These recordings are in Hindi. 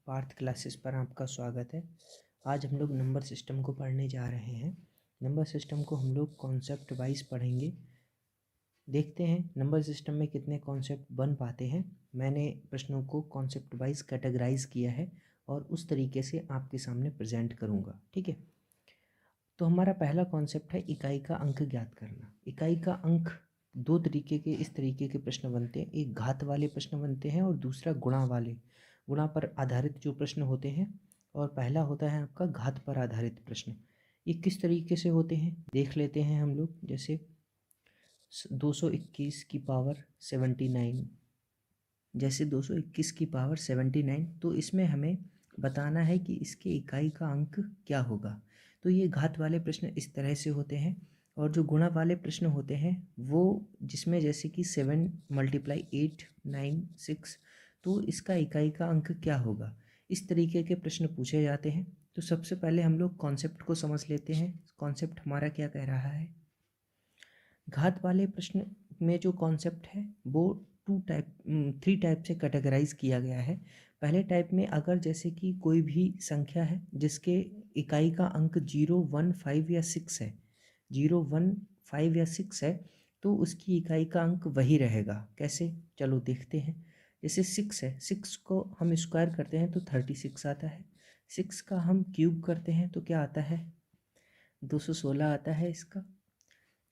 पार्थ क्लासेस पर आपका स्वागत है। आज हम लोग नंबर सिस्टम को पढ़ने जा रहे हैं। नंबर सिस्टम को हम लोग कॉन्सेप्ट वाइज पढ़ेंगे। देखते हैं नंबर सिस्टम में कितने कॉन्सेप्ट बन पाते हैं। मैंने प्रश्नों को कॉन्सेप्ट वाइज कैटेगराइज किया है और उस तरीके से आपके सामने प्रेजेंट करूँगा। ठीक है, तो हमारा पहला कॉन्सेप्ट है इकाई का अंक ज्ञात करना। इकाई का अंक दो तरीके के इस तरीके के प्रश्न बनते हैं। एक घात वाले प्रश्न बनते हैं और दूसरा गुणा पर आधारित जो प्रश्न होते हैं। और पहला होता है आपका घात पर आधारित प्रश्न। ये किस तरीके से होते हैं देख लेते हैं हम लोग। जैसे 221 की पावर 79, जैसे 221 की पावर 79, तो इसमें हमें बताना है कि इसके इकाई का अंक क्या होगा। तो ये घात वाले प्रश्न इस तरह से होते हैं। और जो गुणा वाले प्रश्न होते हैं वो जिसमें जैसे कि 7 × 8 9 6, तो इसका इकाई का अंक क्या होगा, इस तरीके के प्रश्न पूछे जाते हैं। तो सबसे पहले हम लोग कॉन्सेप्ट को समझ लेते हैं। कॉन्सेप्ट हमारा क्या कह रहा है। घात वाले प्रश्न में जो कॉन्सेप्ट है वो 3 टाइप से कैटेगराइज किया गया है। पहले टाइप में अगर जैसे कि कोई भी संख्या है जिसके इकाई का अंक 0 1 5 या 6 है, 0 1 5 या 6 है, तो उसकी इकाई का अंक वही रहेगा। कैसे, चलो देखते हैं। जैसे 6 है, 6 को हम स्क्वायर करते हैं तो 36 आता है। 6 का हम क्यूब करते हैं तो क्या आता है, 216 आता है। इसका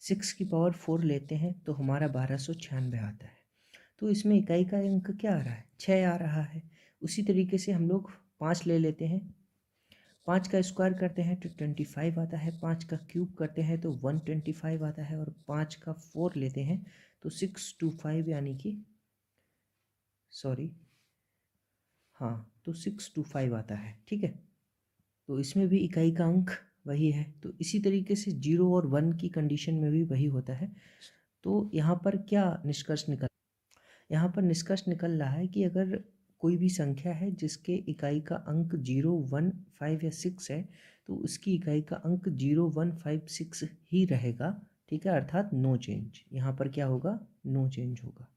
6 की पावर 4 लेते हैं तो हमारा 1296 आता है। तो इसमें इकाई का अंक क्या आ रहा है, 6 आ रहा है। उसी तरीके से हम लोग 5 ले लेते हैं। 5 का स्क्वायर करते हैं तो 25 आता है। 5 का क्यूब करते हैं तो 125 आता है। और 5 का 4 लेते हैं तो 625 यानी कि तो 625 आता है। ठीक है, तो इसमें भी इकाई का अंक वही है। तो इसी तरीके से 0 और 1 की कंडीशन में भी वही होता है। तो यहाँ पर क्या निष्कर्ष निकल रहा है कि अगर कोई भी संख्या है जिसके इकाई का अंक 0 1 5 या 6 है, तो उसकी इकाई का अंक 0 1 5 6 ही रहेगा। ठीक है, अर्थात नो चेंज। यहाँ पर क्या होगा, नो चेंज होगा।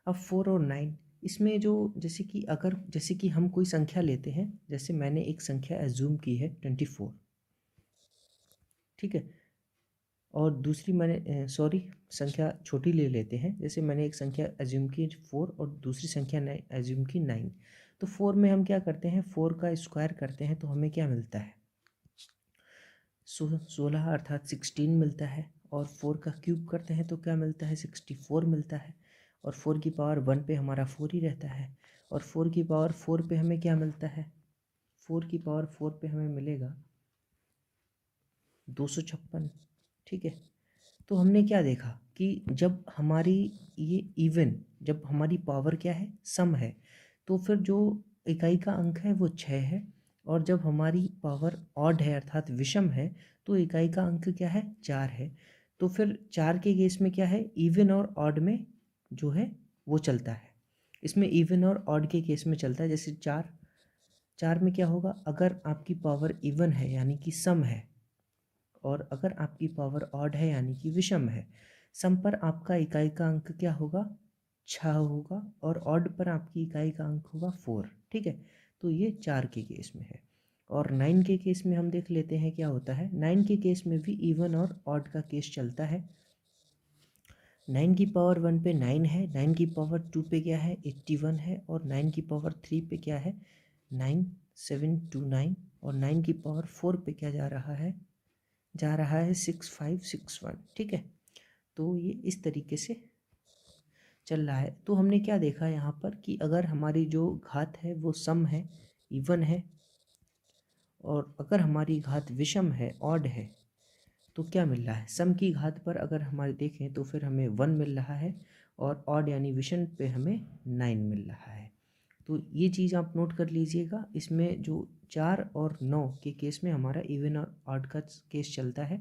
अब 4 और 9, इसमें जो जैसे कि हम कोई संख्या लेते हैं। जैसे मैंने एक संख्या एज्यूम की है 24। ठीक है, और दूसरी मैंने संख्या छोटी ले लेते हैं। जैसे मैंने एक संख्या एज्यूम की 4 और दूसरी संख्या एज्यूम की 9। तो 4 में हम क्या करते हैं, 4 का स्क्वायर करते हैं तो हमें क्या मिलता है, 16 अर्थात 16 मिलता है। और 4 का क्यूब करते हैं तो क्या मिलता है, 64 मिलता है। और 4 की पावर 1 पे हमारा 4 ही रहता है। और 4 की पावर 4 पे हमें क्या मिलता है, 4 की पावर 4 पे हमें मिलेगा 256। ठीक है, तो हमने क्या देखा कि जब हमारी पावर क्या है, सम है, तो फिर जो इकाई का अंक है वो 6 है। और जब हमारी पावर ऑड है अर्थात विषम है, तो इकाई का अंक क्या है, 4 है। तो फिर 4 के केस में क्या है, इवन और ऑड में जो है वो चलता है। इसमें इवन और ऑड के केस में चलता है। जैसे 4 में क्या होगा, अगर आपकी पावर इवन है यानी कि सम है, और अगर आपकी पावर ऑड है यानी कि विषम है, सम पर आपका इकाई का अंक क्या होगा, 6 होगा। और ऑड पर आपकी इकाई का अंक होगा 4। ठीक है, तो ये 4 के केस में है। और 9 के केस में हम देख लेते हैं क्या होता है। 9 के केस में भी इवन और ऑड का केस चलता है। 9 की पावर 1 पे 9 है, 9 की पावर 2 पे क्या है, 81 है। और 9 की पावर 3 पे क्या है, 9729। और 9 की पावर 4 पे क्या जा रहा है 6561। ठीक है, तो ये इस तरीके से चल रहा है। तो हमने क्या देखा यहाँ पर कि अगर हमारी जो घात है वो सम है, इवन है, और अगर हमारी घात विषम है, ऑड है, तो क्या मिल रहा है, सम की घात पर अगर हमारे देखें तो फिर हमें 1 मिल रहा है। और ऑड यानी विषम पे हमें 9 मिल रहा है। तो ये चीज़ आप नोट कर लीजिएगा। इसमें जो 4 और 9 के केस में हमारा इवन और ऑड का केस चलता है।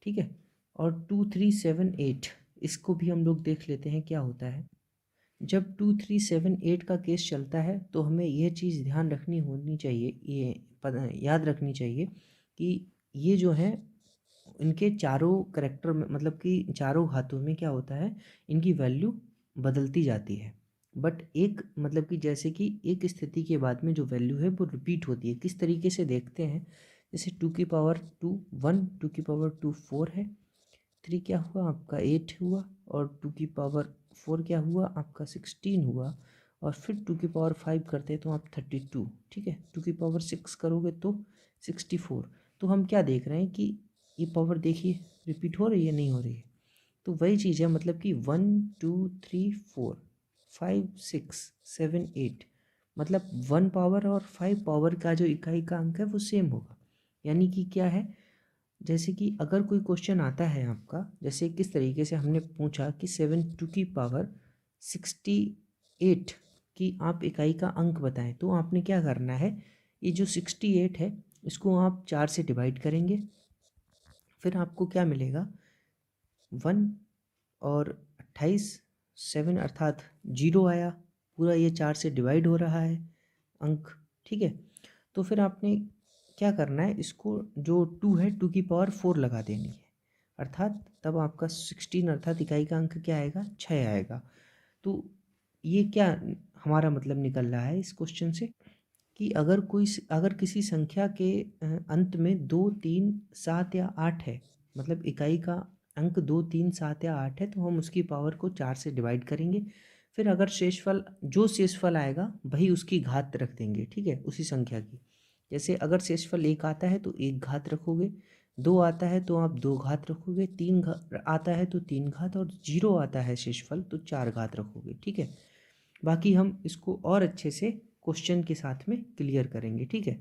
ठीक है, और 2 3 7 8 इसको भी हम लोग देख लेते हैं क्या होता है। जब 2 3 7 8 का केस चलता है तो हमें यह चीज़ ध्यान रखनी होनी चाहिए, याद रखनी चाहिए कि ये जो है इनके चारों करेक्टर में मतलब कि चारों घातों में क्या होता है, इनकी वैल्यू बदलती जाती है। बट एक मतलब कि जैसे कि एक स्थिति के बाद में जो वैल्यू है वो रिपीट होती है। किस तरीके से देखते हैं, जैसे 2 की पावर 2 1, 2 की पावर 2 4 है, 3 क्या हुआ आपका 8 हुआ, और 2 की पावर 4 क्या हुआ आपका 16 हुआ, और फिर 2 की पावर 5 करते हैं तो आप 32, ठीक है। 2 की पावर 6 करोगे तो 64। तो हम क्या देख रहे हैं कि ये पावर देखिए रिपीट हो रही है, नहीं हो रही है। तो वही चीज़ है, मतलब कि 1 2 3 4 5 6 7 8, मतलब 1 पावर और 5 पावर का जो इकाई का अंक है वो सेम होगा। यानी कि क्या है, जैसे कि अगर कोई क्वेश्चन आता है आपका, जैसे किस तरीके से हमने पूछा कि 7 2 की पावर 68 की आप इकाई का अंक बताएं, तो आपने क्या करना है, ये जो 68 है इसको आप 4 से डिवाइड करेंगे, फिर आपको क्या मिलेगा 1 और 28 7 अर्थात 0 आया, पूरा ये 4 से डिवाइड हो रहा है अंक, ठीक है। तो फिर आपने क्या करना है, इसको जो 2 है 2 की पावर 4 लगा देनी है, अर्थात तब आपका 16 अर्थात इकाई का अंक क्या आएगा 6 आएगा। तो ये क्या हमारा मतलब निकल रहा है इस क्वेश्चन से, कि अगर किसी संख्या के अंत में 2 3 7 या 8 है, मतलब इकाई का अंक 2 3 7 या 8 है, तो हम उसकी पावर को 4 से डिवाइड करेंगे, फिर अगर शेषफल आएगा वही उसकी घात रख देंगे, ठीक है, उसी संख्या की। जैसे अगर शेषफल 1 आता है तो 1 घात रखोगे, 2 आता है तो आप 2 घात रखोगे, 3 आता है तो 3 घात, और 0 आता है शेषफल तो 4 घात रखोगे, ठीक है। बाकी हम इसको और अच्छे से क्वेश्चन के साथ में क्लियर करेंगे, ठीक है।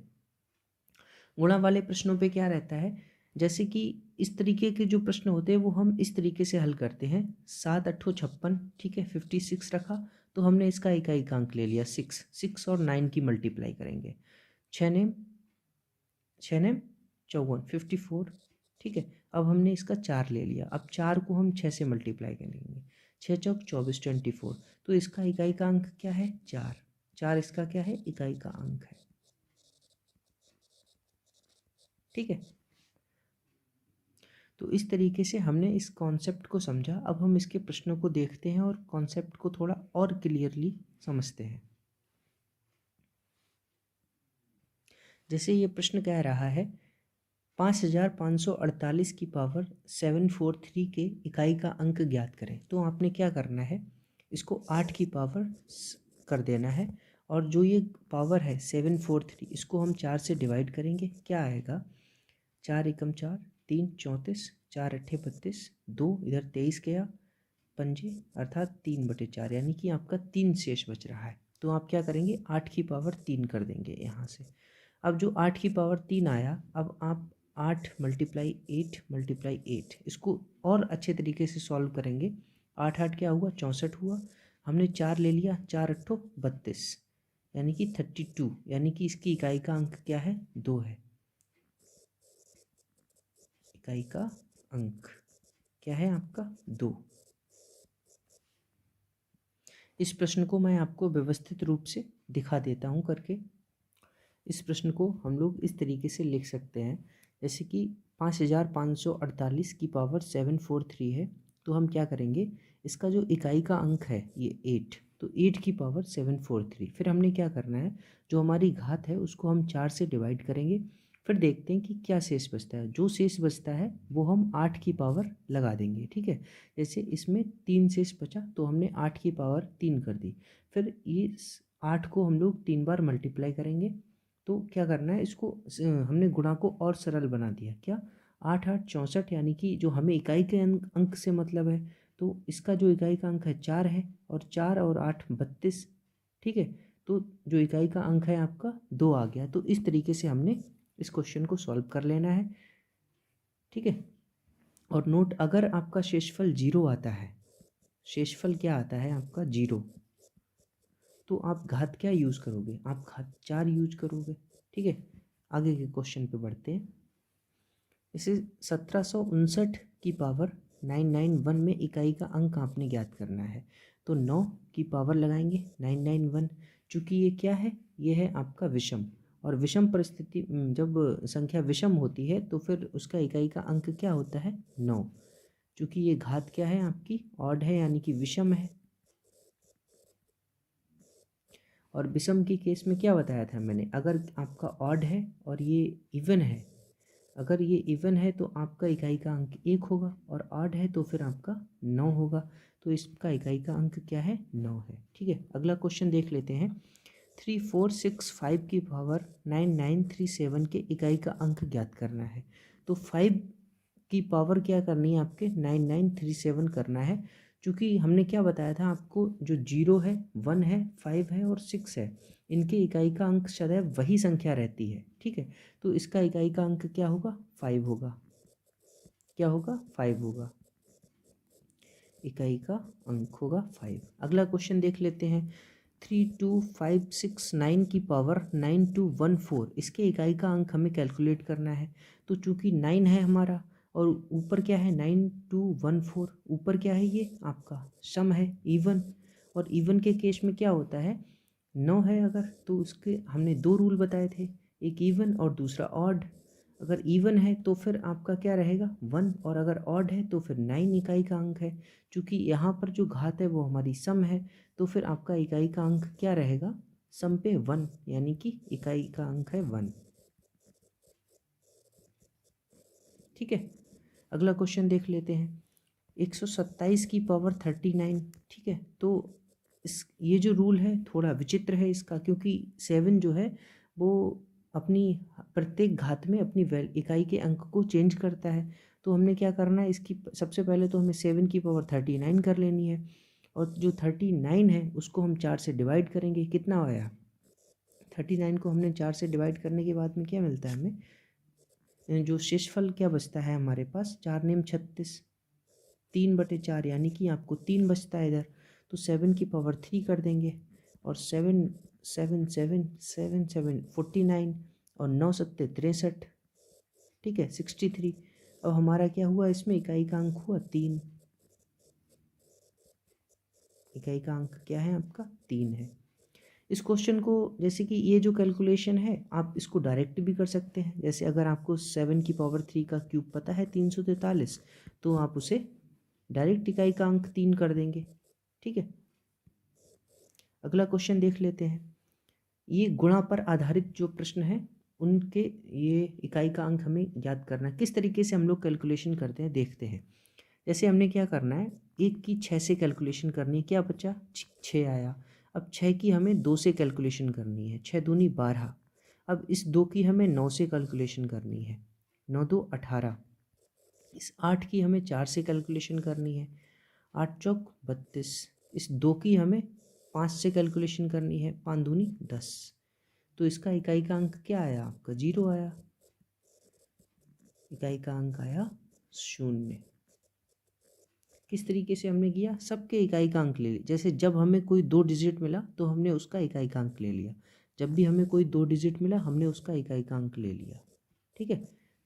गुणा वाले प्रश्नों पे क्या रहता है, जैसे कि इस तरीके के जो प्रश्न होते हैं वो हम इस तरीके से हल करते हैं। 7 8 56, ठीक है, 56 रखा, तो हमने इसका इकाई का अंक ले लिया 6, 6 और 9 की मल्टीप्लाई करेंगे, 6 नेम 54 54, ठीक है। अब हमने इसका 4 ले लिया, अब 4 को हम 6 से मल्टीप्लाई करेंगे, 6 चौक 24 24, तो इसका इकाई का अंक क्या है 4, 4 इसका क्या है इकाई का अंक है, ठीक है। तो इस तरीके से हमने इस कॉन्सेप्ट को समझा। अब हम इसके प्रश्नों को देखते हैं और कॉन्सेप्ट को थोड़ा और क्लियरली समझते हैं। जैसे ये प्रश्न कह रहा है 5548 की पावर 743 के इकाई का अंक ज्ञात करें, तो आपने क्या करना है, इसको 8 की पावर कर देना है, और जो ये पावर है 743 इसको हम 4 से डिवाइड करेंगे, क्या आएगा 4 एकम 4 3 34, 4 अट्ठे 32, 2 इधर 23 गया पंजे अर्थात 3/4, यानी कि आपका 3 शेष बच रहा है। तो आप क्या करेंगे 8 की पावर 3 कर देंगे यहाँ से। अब जो 8 की पावर 3 आया, अब आप 8 मल्टीप्लाई 8 इसको और अच्छे तरीके से सॉल्व करेंगे। 8 8 क्या हुआ 64 हुआ, हमने 4 ले लिया, 4 अट्ठो 32, यानी कि 32, यानी कि इसकी इकाई का अंक क्या है 2 है, इकाई का अंक क्या है आपका 2। इस प्रश्न को मैं आपको व्यवस्थित रूप से दिखा देता हूँ करके। इस प्रश्न को हम लोग इस तरीके से लिख सकते हैं, जैसे कि 5548 की पावर 743 है, तो हम क्या करेंगे, इसका जो इकाई का अंक है ये 8, तो 8 की पावर 743, फिर हमने क्या करना है, जो हमारी घात है उसको हम 4 से डिवाइड करेंगे, फिर देखते हैं कि क्या शेष बचता है, जो शेष बचता है वो हम 8 की पावर लगा देंगे, ठीक है। जैसे इसमें 3 शेष बचा तो हमने 8 की पावर 3 कर दी, फिर ये 8 को हम लोग 3 बार मल्टीप्लाई करेंगे, तो क्या करना है, इसको हमने गुणा को और सरल बना दिया, क्या 8 8 64, यानी कि जो हमें इकाई के अंक से मतलब है, तो इसका जो इकाई का अंक है 4 है, और 4 और 8 32, ठीक है। तो जो इकाई का अंक है आपका 2 आ गया। तो इस तरीके से हमने इस क्वेश्चन को सॉल्व कर लेना है, ठीक है। और नोट, अगर आपका शेषफल 0 आता है, शेषफल क्या आता है आपका 0, तो आप घात क्या यूज़ करोगे, आप घात 4 यूज करोगे, ठीक है। आगे के क्वेश्चन पे बढ़ते हैं। इसे 1759 की पावर 991 में इकाई का अंक आपने ज्ञात करना है, तो 9 की पावर लगाएंगे 991, चूँकि ये क्या है, ये है आपका विषम, और विषम परिस्थिति जब संख्या विषम होती है तो फिर उसका इकाई का अंक क्या होता है? 9। चूँकि ये घात क्या है आपकी? ऑड है, यानी कि विषम है। और विषम की केस में क्या बताया था मैंने? अगर आपका ऑड है और ये इवन है, अगर ये इवन है तो आपका इकाई का अंक 1 होगा, और ऑड है तो फिर आपका 9 होगा। तो इसका इकाई का अंक क्या है? 9 है। ठीक है, अगला क्वेश्चन देख लेते हैं। 3465 की पावर 9937 के इकाई का अंक ज्ञात करना है। तो 5 की पावर क्या करनी है आपके? 9937 करना है। चूँकि हमने क्या बताया था आपको, जो 0 है, 1 है, 5 है और 6 है, इनके इकाई का अंक सदैव वही संख्या रहती है। ठीक है, तो इसका इकाई का अंक क्या होगा? 5 होगा। क्या होगा? 5 होगा। इकाई का अंक होगा 5। अगला क्वेश्चन देख लेते हैं। 32569 की पावर 9214, इसके इकाई का अंक हमें कैलकुलेट करना है। तो चूंकि 9 है हमारा और ऊपर क्या है? 9214, ऊपर क्या है? ये आपका सम है, इवन। और इवन के केस में क्या होता है? 9 है अगर, तो उसके हमने 2 रूल बताए थे, एक इवन और दूसरा ऑड। अगर इवन है तो फिर आपका क्या रहेगा? 1, और अगर ऑड है तो फिर 9 इकाई का अंक है। चूँकि यहाँ पर जो घात है वो हमारी सम है, तो फिर आपका इकाई का अंक क्या रहेगा? सम पे 1, यानी कि इकाई का अंक है 1। ठीक है, अगला क्वेश्चन देख लेते हैं। 127 की पावर 39। ठीक है, तो इस ये जो रूल है थोड़ा विचित्र है इसका, क्योंकि 7 जो है वो अपनी प्रत्येक घात में अपनी इकाई के अंक को चेंज करता है। तो हमने क्या करना है, इसकी सबसे पहले तो हमें 7 की पावर 39 कर लेनी है, और जो 39 है उसको हम 4 से डिवाइड करेंगे। कितना आया? 39 को हमने 4 से डिवाइड करने के बाद में क्या मिलता है हमें? जो शेषफल क्या बचता है हमारे पास? 4 नेम 36, 3/4, यानी कि आपको 3 बचता है इधर। तो 7 की पावर 3 कर देंगे, और 7 7 7 7 7 49, और 9 सत्ते 63। ठीक है, 63। अब हमारा क्या हुआ? इसमें इकाई का अंक हुआ 3। इकाई का अंक क्या है आपका? 3 है। इस क्वेश्चन को, जैसे कि ये जो कैलकुलेशन है, आप इसको डायरेक्ट भी कर सकते हैं। जैसे अगर आपको 7 की पावर 3 का क्यूब पता है 343, तो आप उसे डायरेक्ट इकाई का अंक 3 कर देंगे। ठीक है, अगला क्वेश्चन देख लेते हैं। ये गुणा पर आधारित जो प्रश्न है, उनके ये इकाई का अंक हमें याद करना है। किस तरीके से हम लोग कैलकुलेशन करते हैं देखते हैं। जैसे हमने क्या करना है, 1 की 6 से कैलकुलेशन करनी है। क्या बचा? 6 आया। अब 6 की हमें 2 से कैलकुलेशन करनी है, 6 दूनी 12। अब इस 2 की हमें 9 से कैलकुलेशन करनी है, 9 2 18। इस 8 की हमें 4 से कैलकुलेशन करनी है, 8 चौक 32। इस 2 की हमें 5 से कैलकुलेशन करनी है, 5 दूनी 10। तो इसका इकाई का अंक क्या आया आपका? 0 आया। इकाई का अंक आया 0। किस तरीके से हमने किया? सबके इकाई का अंक ले लिया। जैसे जब हमें कोई 2 डिजिट मिला तो हमने उसका इकाई का अंक ले लिया। जब भी हमें कोई 2 डिजिट मिला हमने उसका इकाई का अंक ले लिया। ठीक है,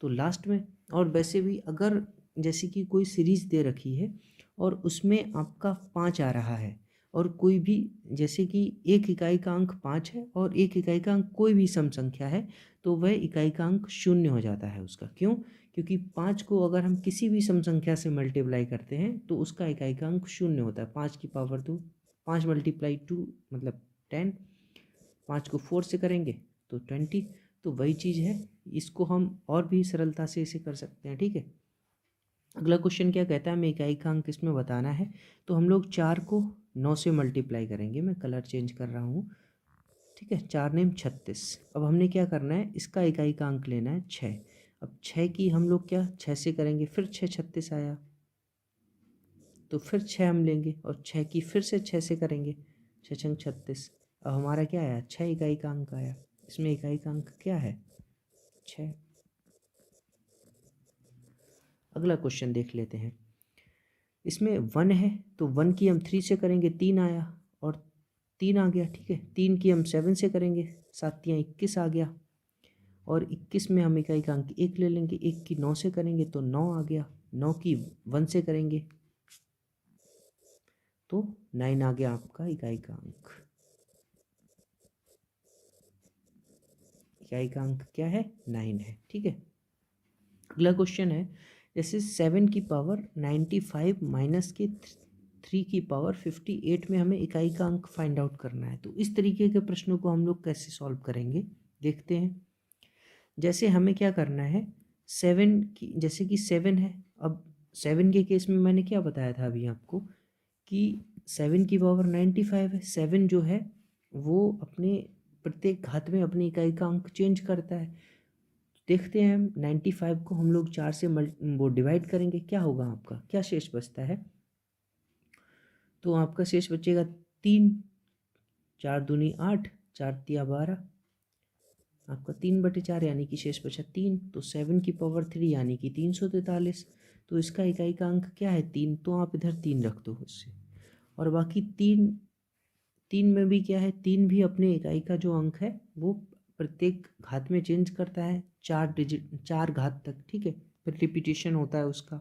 तो लास्ट में, और वैसे भी अगर जैसे कि कोई सीरीज दे रखी है और उसमें आपका 5 आ रहा है, और कोई भी, जैसे कि एक इकाई का अंक 5 है और एक इकाई का अंक कोई भी सम संख्या है, तो वह इकाई का अंक 0 हो जाता है उसका। क्यों? क्योंकि 5 को अगर हम किसी भी सम संख्या से मल्टीप्लाई करते हैं तो उसका इकाई का अंक 0 होता है। 5 की पावर 2, 5 × 2 मतलब 10। 5 को 4 से करेंगे तो 20। तो वही चीज़ है, इसको हम और भी सरलता से इसे कर सकते हैं। ठीक है, अगला क्वेश्चन क्या कहता है, हमें इकाई का अंक इसमें बताना है। तो हम लोग 4 को 9 से मल्टीप्लाई करेंगे। मैं कलर चेंज कर रहा हूँ। ठीक है, 4 नेम 36। अब हमने क्या करना है, इसका इकाई का अंक लेना है 6। अब 6 की हम लोग क्या 6 से करेंगे, फिर 6 36 आया, तो फिर 6 हम लेंगे और 6 की फिर से 6 से करेंगे, 6 छंग 36। अब हमारा क्या आया? 6 इकाई का अंक आया। इसमें इकाई का अंक क्या है? 6। अगला क्वेश्चन देख लेते हैं। इसमें 1 है तो 1 की हम 3 से करेंगे, 3 आया, और 3 आ गया। ठीक है, 3 की हम 7 से करेंगे, 7 तियाँ 21 आ गया, और 21 में हम इकाई का अंक 1 ले लेंगे। 1 की 9 से करेंगे तो 9 आ गया, 9 की 1 से करेंगे तो 9 आ गया आपका इकाई का अंक। इकाई का अंक क्या है, 9 है। ठीक है, अगला क्वेश्चन है जैसे 7 की पावर 95 माइनस के 3 की पावर 58 में हमें इकाई का अंक फाइंड आउट करना है। तो इस तरीके के प्रश्नों को हम लोग कैसे सॉल्व करेंगे, देखते हैं। जैसे हमें क्या करना है, 7 की, जैसे कि 7 है, अब 7 के केस में मैंने क्या बताया था अभी आपको कि 7 की पावर 95 है। 7 जो है वो अपने प्रत्येक घात में अपनी इकाई का अंक चेंज करता है। देखते हैं हम 95 को हम लोग 4 से वो डिवाइड करेंगे, क्या होगा, आपका क्या शेष बचता है। तो आपका शेष बचेगा 3, 4 दूनी 8, 4 तिया 12, आपका 3/4 यानी कि शेष बचा 3। तो 7 की पावर 3 यानी कि 343। तो इसका इकाई का अंक क्या है, 3। तो आप इधर 3 रख दो उससे, और बाकी 3 में भी क्या है, 3 भी अपने इकाई का जो अंक है वो प्रत्येक घात में चेंज करता है 4 घात तक। ठीक है, फिर रिपीटेशन होता है उसका।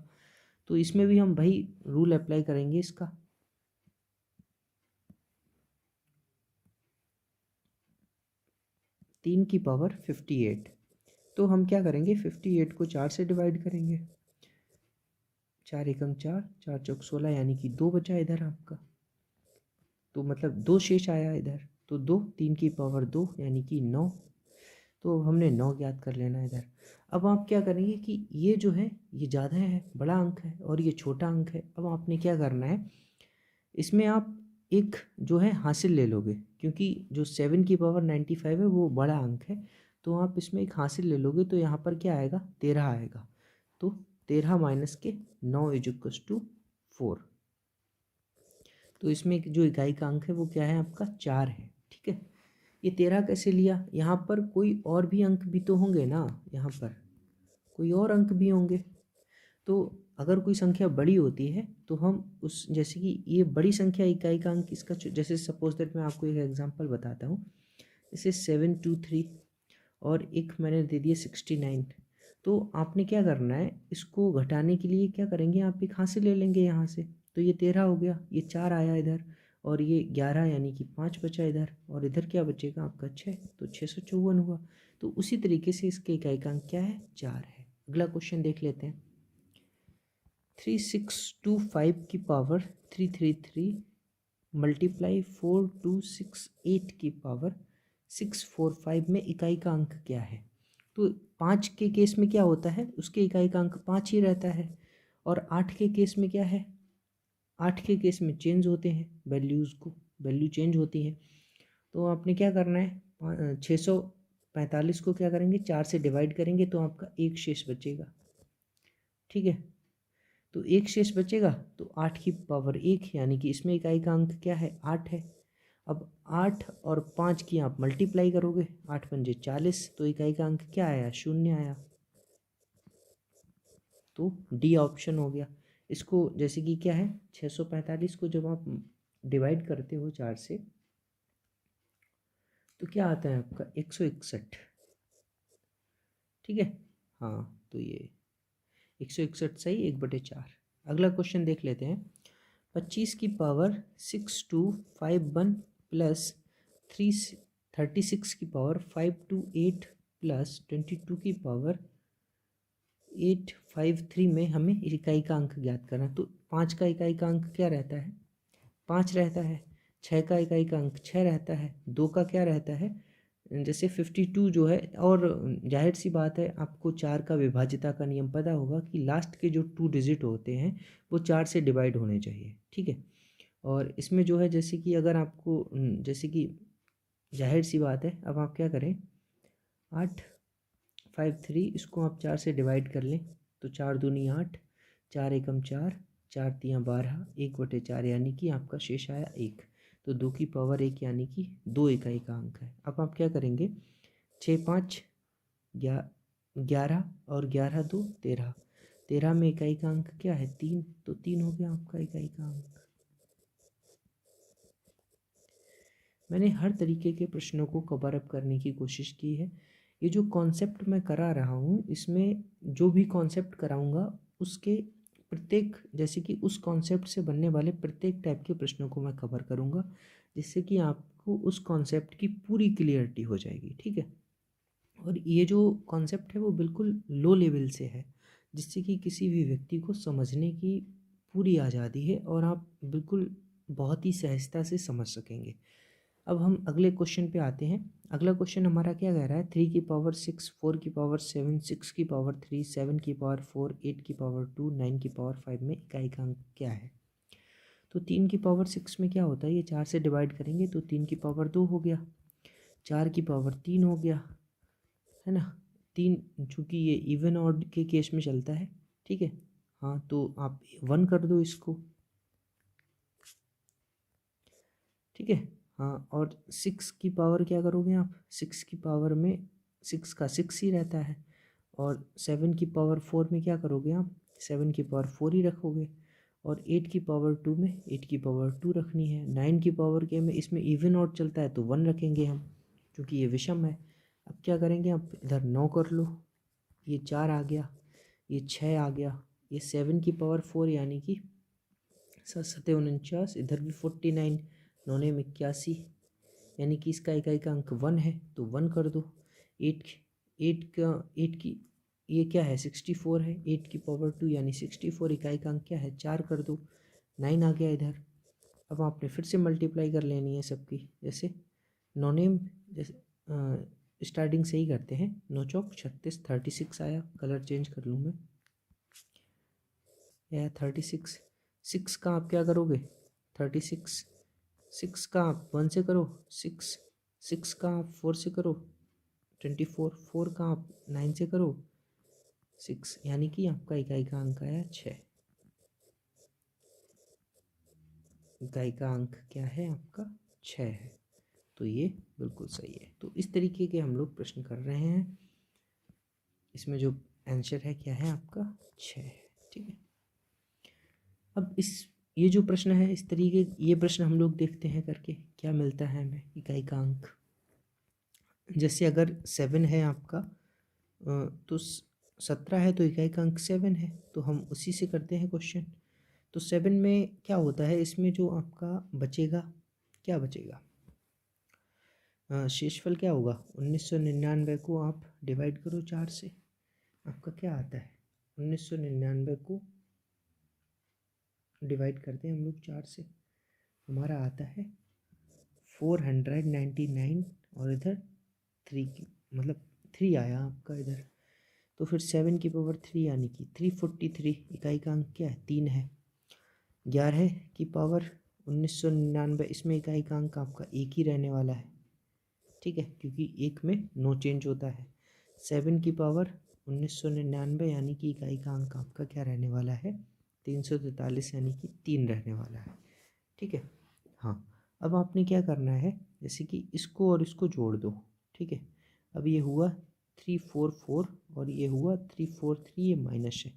तो इसमें भी हम भाई रूल अप्लाई करेंगे इसका। 3 की पावर 58, तो हम क्या करेंगे, 58 को 4 से डिवाइड करेंगे। 4 एकम 4, 4 चौक 16 यानी कि 2 बचा इधर आपका। तो मतलब 2 शेष आया इधर। तो 2, 3 की पावर 2 यानी कि 9। तो हमने 9 ज्ञात कर लेना इधर। अब आप क्या करेंगे कि ये जो है ये ज़्यादा है, बड़ा अंक है, और ये छोटा अंक है। अब आपने क्या करना है, इसमें आप एक जो है हासिल ले लोगे, क्योंकि जो 7 की पावर 95 है वो बड़ा अंक है। तो आप इसमें एक हासिल ले लोगे, तो यहाँ पर क्या आएगा, 13 आएगा। तो 13 माइनस के 9 = 4। तो इसमें जो इकाई का अंक है वो क्या है, आपका 4 है। ठीक है, ये 13 कैसे लिया, यहाँ पर कोई और भी अंक भी तो होंगे ना, यहाँ पर कोई और अंक भी होंगे। तो अगर कोई संख्या बड़ी होती है तो हम उस, जैसे कि ये बड़ी संख्या इकाई का अंक इसका, जैसे सपोज दैट मैं आपको एक एग्जांपल बताता हूँ। जैसे 723 और एक मैंने दे दिया 69। तो आपने क्या करना है, इसको घटाने के लिए क्या करेंगे, आप एक हासिल ले लेंगे यहाँ से। तो ये 13 हो गया, ये 4 आया इधर, और ये 11 यानी कि 5 बचा इधर, और इधर क्या बचेगा आपका 6। तो 654 हुआ। तो उसी तरीके से इसके इकाई का अंक क्या है, 4 है। अगला क्वेश्चन देख लेते हैं। 3625 की पावर 333 मल्टीप्लाई 4268 की पावर 645 में इकाई का अंक क्या है। तो 5 के केस में क्या होता है, उसके इकाई का अंक 5 ही रहता है। और 8 के केस में क्या है, 8 के केस में चेंज होते हैं वैल्यू चेंज होती है। तो आपने क्या करना है, 645 को क्या करेंगे, 4 से डिवाइड करेंगे, तो आपका एक शेष बचेगा। ठीक है, तो एक शेष बचेगा। तो 8 की पावर 1 यानी कि इसमें इकाई का अंक क्या है, 8 है। अब 8 और 5 की आप मल्टीप्लाई करोगे, 8 पंजे 40, तो इकाई का अंक क्या आया, 0 आया। तो डी ऑप्शन हो गया। इसको जैसे कि क्या है, 645 को जब आप डिवाइड करते हो 4 से, तो क्या आता है आपका 161। ठीक है, हाँ, तो ये 161 सही, 1/4। अगला क्वेश्चन देख लेते हैं। 25 की पावर 6251 प्लस 36 की पावर 528 प्लस 22 की पावर 853 में हमें इकाई का अंक ज्ञात करना है। तो 5 का इकाई का अंक क्या रहता है, 5 रहता है। 6 का इकाई का अंक 6 रहता है। 2 का क्या रहता है, जैसे 52 जो है, और जाहिर सी बात है आपको 4 का विभाज्यता का नियम पता होगा कि लास्ट के जो 2 डिजिट होते हैं वो 4 से डिवाइड होने चाहिए। ठीक है, और इसमें जो है जैसे कि अगर आपको, जैसे कि जाहिर सी बात है, अब आप क्या करें, 853 इसको आप 4 से डिवाइड कर लें, तो 4 दूनी 8, 4 एकम 4, 4 तियाँ 12, 1/4 यानी कि आपका शेष आया 1। तो 2 की पावर 1 यानी कि 2 इकाई का अंक है। अब आप क्या करेंगे, 6 5 11 और 11 2 13, 13 में इकाई का अंक क्या है, 3। तो 3 हो गया आपका इकाई का अंक। मैंने हर तरीके के प्रश्नों को कवर अप करने की कोशिश की है। ये जो कॉन्सेप्ट मैं करा रहा हूँ, इसमें जो भी कॉन्सेप्ट कराऊंगा उसके प्रत्येक, जैसे कि उस कॉन्सेप्ट से बनने वाले प्रत्येक टाइप के प्रश्नों को मैं कवर करूँगा, जिससे कि आपको उस कॉन्सेप्ट की पूरी क्लियरिटी हो जाएगी। ठीक है, और ये जो कॉन्सेप्ट है वो बिल्कुल लो लेवल से है, जिससे कि किसी भी व्यक्ति को समझने की पूरी आज़ादी है और आप बिल्कुल बहुत ही सहजता से समझ सकेंगे। अब हम अगले क्वेश्चन पे आते हैं। अगला क्वेश्चन हमारा क्या कह रहा है, 3 की पावर 6, 4 की पावर 7, 6 की पावर 3, 7 की पावर 4, 8 की पावर 2, 9 की पावर 5 में इकाई का अंक क्या है। तो 3 की पावर 6 में क्या होता है, ये 4 से डिवाइड करेंगे तो 3 की पावर 2 हो गया, 4 की पावर 3 हो गया, है ना। 3 चूँकि ये इवन ऑड के केस में चलता है, ठीक है। हाँ, तो आप 1 कर दो इसको, ठीक है। हाँ, और 6 की पावर क्या करोगे आप, 6 की पावर में 6 का 6 ही रहता है, और 7 की पावर 4 में क्या करोगे आप, 7 की पावर 4 ही रखोगे, और 8 की पावर 2 में 8 की पावर 2 रखनी है। 9 की पावर के में इसमें इवन ऑड चलता है तो 1 रखेंगे हम, क्योंकि ये विषम है। अब क्या करेंगे, आप इधर 9 कर लो, ये 4 आ गया, ये 6 आ गया, ये 7 की पावर 4 यानी कि 7 7 49, इधर भी 49, 9 81, यानी कि इसका इकाई का अंक 1 है तो 1 कर दो। 8 8 की ये क्या है, 64 है। 8 की पावर 2 यानी 64, इकाई का अंक क्या है, 4 कर दो, 9 आ गया इधर। अब आपने फिर से मल्टीप्लाई कर लेनी है सबकी, जैसे नॉनेम, जैसे स्टार्टिंग से ही करते हैं। 9 चौक 36, 36 आया, कलर चेंज कर लूँ मैं, यह 36। 6 का आप क्या करोगे, 36, 6 का आप 1 से करो, 6, 6 का आप 4 से करो, 24, 4 का आप 9 से करो, 6, यानी कि आपका इकाई का अंक आया 6। इकाई का अंक क्या है आपका, 6 है। तो ये बिल्कुल सही है। तो इस तरीके के हम लोग प्रश्न कर रहे हैं, इसमें जो आंसर है क्या है आपका, 6 है, ठीक है। अब ये जो प्रश्न है, इस तरीके ये प्रश्न हम लोग देखते हैं करके क्या मिलता है हमें, इकाई का अंक। जैसे अगर 7 है आपका, तो 17 है तो इकाई का अंक 7 है, तो हम उसी से करते हैं क्वेश्चन। तो 7 में क्या होता है, इसमें जो आपका बचेगा, क्या बचेगा, शेषफल क्या होगा, 1999 को आप डिवाइड करो 4 से, आपका क्या आता है, 1999 को डिवाइड करते हैं हम लोग 4 से, हमारा आता है 499, और इधर 3 की मतलब 3 आया आपका इधर। तो फिर 7 की पावर 3 यानी कि 343, इकाई का अंक क्या है, 3 है। 11 की पावर 1999, इसमें इकाई का अंक आपका 1 ही रहने वाला है, ठीक है, क्योंकि 1 में नो चेंज होता है। 7 की पावर 1999 यानी कि इकाई का अंक आपका क्या रहने वाला है, 343, यानी कि 3 रहने वाला है, ठीक है। हाँ, अब आपने क्या करना है, जैसे कि इसको और इसको जोड़ दो, ठीक है। अब ये हुआ 344 और ये हुआ 343, ये माइनस है।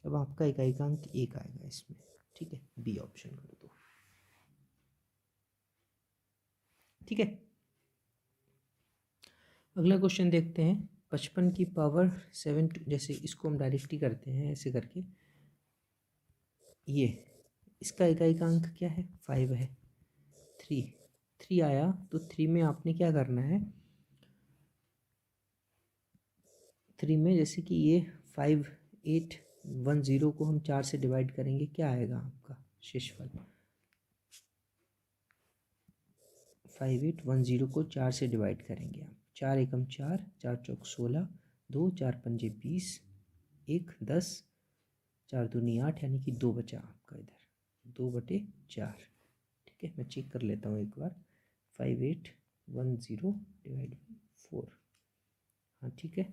अब आपका इकाई का अंक 1 आएगा इसमें, ठीक है, बी ऑप्शन कर दो, ठीक है। अगला क्वेश्चन देखते हैं। 55 की पावर 7, जैसे इसको हम डायरेक्टली करते हैं ऐसे करके, ये इसका इकाई का अंक क्या है, 5 है। 3 3 आया तो 3 में आपने क्या करना है, 3 में जैसे कि ये 5810 को हम 4 से डिवाइड करेंगे, क्या आएगा आपका शेषफल, 5810 को 4 से डिवाइड करेंगे आप, 4 एकम 4, 4 चौक 16, 2 4 पंजे 20, 1 10, 4 दूनी 8, यानी कि 2 बचा आपका इधर, 2/4, ठीक है। मैं चेक कर लेता हूँ एक बार, 5810 डिवाइड बाई 4, हाँ ठीक है।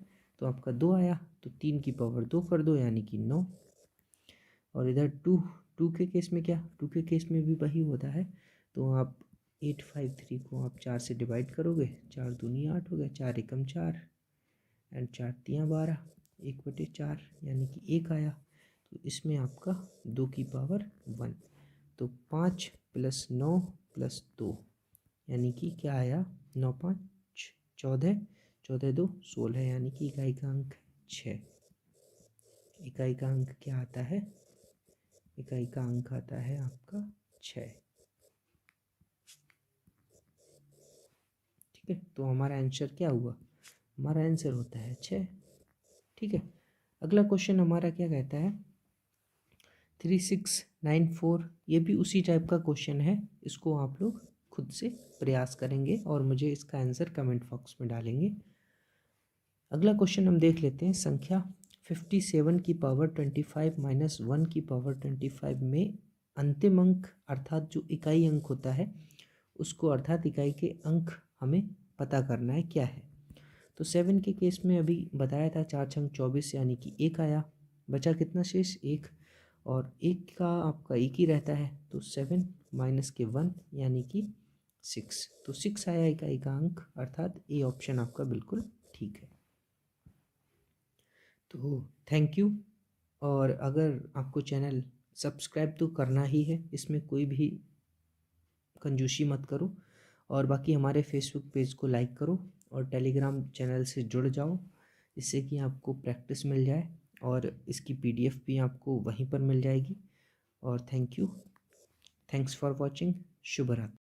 तो आपका 2 आया, तो 3 की पावर 2 कर दो, यानी कि 9। और इधर 2 के केस में क्या, 2 के केस में भी वही होता है, तो आप 853 को आप 4 से डिवाइड करोगे, 4 दूनी 8 हो गया, 4 एकम 4 एंड 4 तियाँ 12, 1/4, यानी कि 1 आया। तो इसमें आपका 2 की पावर 1, तो 5 + 9 + 2, यानी कि क्या आया, 9 5 14, 14 2 16, यानी कि इकाई का अंक 6। इकाई का अंक क्या आता है, इकाई का अंक आता है आपका 6, ठीक है। तो हमारा आंसर क्या हुआ, हमारा आंसर होता है 6। ठीक है, अगला क्वेश्चन हमारा क्या कहता है, 3694, ये भी उसी टाइप का क्वेश्चन है। इसको आप लोग खुद से प्रयास करेंगे और मुझे इसका आंसर कमेंट बॉक्स में डालेंगे। अगला क्वेश्चन हम देख लेते हैं। संख्या 57 की पावर 25 माइनस 1 की पावर 25 में अंतिम अंक अर्थात जो इकाई अंक होता है उसको अर्थात इकाई के अंक हमें पता करना है, क्या है। तो 7 के केस में अभी बताया था 4 छंग 24 यानी कि 1 आया, बचा कितना शेष 1, और 1 का आपका 1 ही रहता है, तो 7 माइनस के 1 यानी कि 6, तो 6 आया इकाई का अंक, अर्थात ए ऑप्शन आपका बिल्कुल ठीक है। तो थैंक यू। और अगर आपको चैनल सब्सक्राइब तो करना ही है, इसमें कोई भी कंजूसी मत करो, और बाकी हमारे फेसबुक पेज को लाइक करो और टेलीग्राम चैनल से जुड़ जाओ, जिससे कि आपको प्रैक्टिस मिल जाए और इसकी पीडीएफ भी आपको वहीं पर मिल जाएगी। और thank you, thanks for watching, शुभ रात्रि।